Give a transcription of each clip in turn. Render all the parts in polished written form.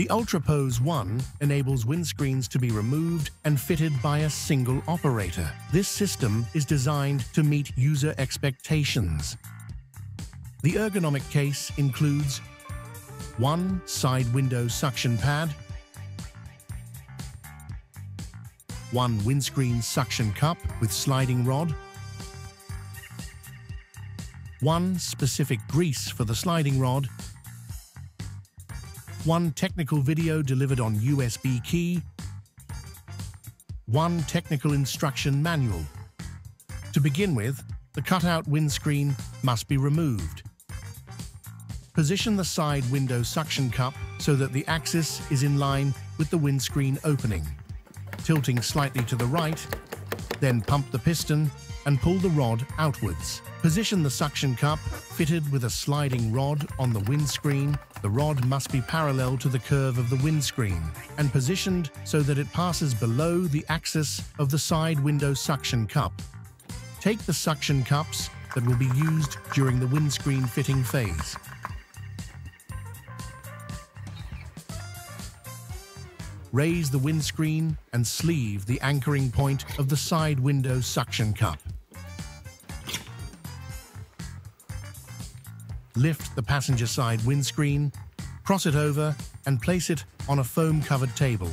The VBSA enables windscreens to be removed and fitted by a single operator. This system is designed to meet user expectations. The ergonomic case includes one side window suction pad, one windscreen suction cup with sliding rod, one specific grease for the sliding rod, one technical video delivered on USB key, one technical instruction manual. To begin with, the cutout windscreen must be removed. Position the side window suction cup so that the axis is in line with the windscreen opening. Tilting slightly to the right, then pump the piston and pull the rod outwards. Position the suction cup fitted with a sliding rod on the windscreen. The rod must be parallel to the curve of the windscreen and positioned so that it passes below the axis of the side window suction cup. Take the suction cups that will be used during the windscreen fitting phase. Raise the windscreen and sleeve the anchoring point of the side window suction cup. Lift the passenger side windscreen, cross it over, and place it on a foam-covered table.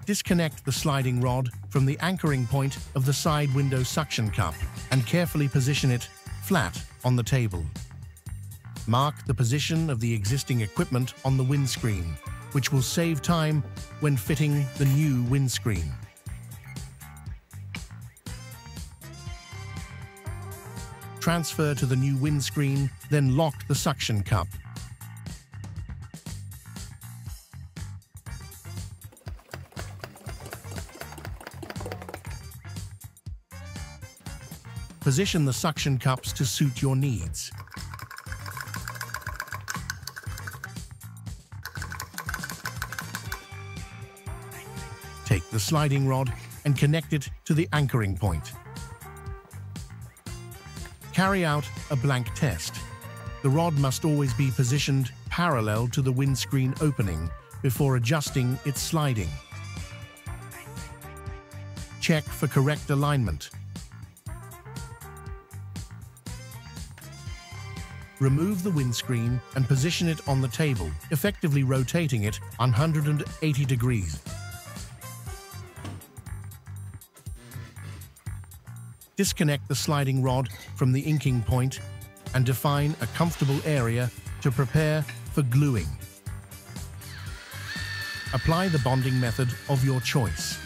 Disconnect the sliding rod from the anchoring point of the side window suction cup and carefully position it flat on the table. Mark the position of the existing equipment on the windscreen, which will save time when fitting the new windscreen. Transfer to the new windscreen, then lock the suction cup. Position the suction cups to suit your needs. Take the sliding rod and connect it to the anchoring point. Carry out a blank test. The rod must always be positioned parallel to the windscreen opening before adjusting its sliding. Check for correct alignment. Remove the windscreen and position it on the table, effectively rotating it 180 degrees. Disconnect the sliding rod from the inking point and define a comfortable area to prepare for gluing. Apply the bonding method of your choice.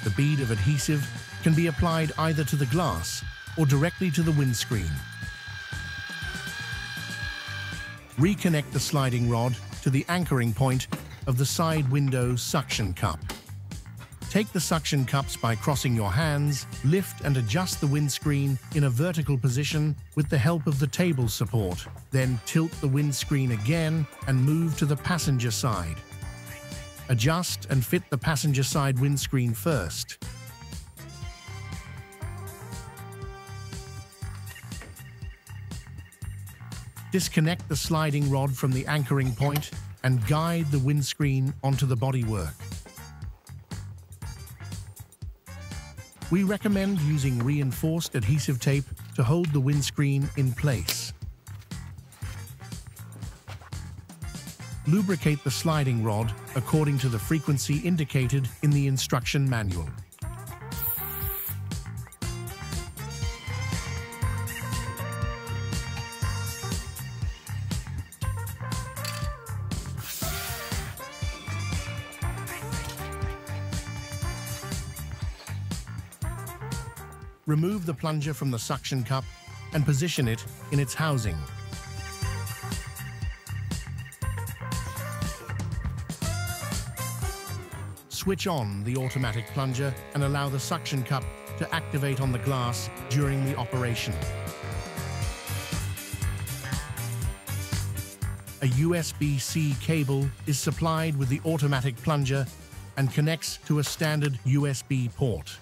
The bead of adhesive can be applied either to the glass or directly to the windscreen. Reconnect the sliding rod to the anchoring point of the side window suction cup. Take the suction cups by crossing your hands, lift and adjust the windscreen in a vertical position with the help of the table support. Then tilt the windscreen again and move to the passenger side. Adjust and fit the passenger side windscreen first. Disconnect the sliding rod from the anchoring point and guide the windscreen onto the bodywork. We recommend using reinforced adhesive tape to hold the windscreen in place. Lubricate the sliding rod according to the frequency indicated in the instruction manual. Remove the plunger from the suction cup and position it in its housing. Switch on the automatic plunger and allow the suction cup to activate on the glass during the operation. A USB-C cable is supplied with the automatic plunger and connects to a standard USB port.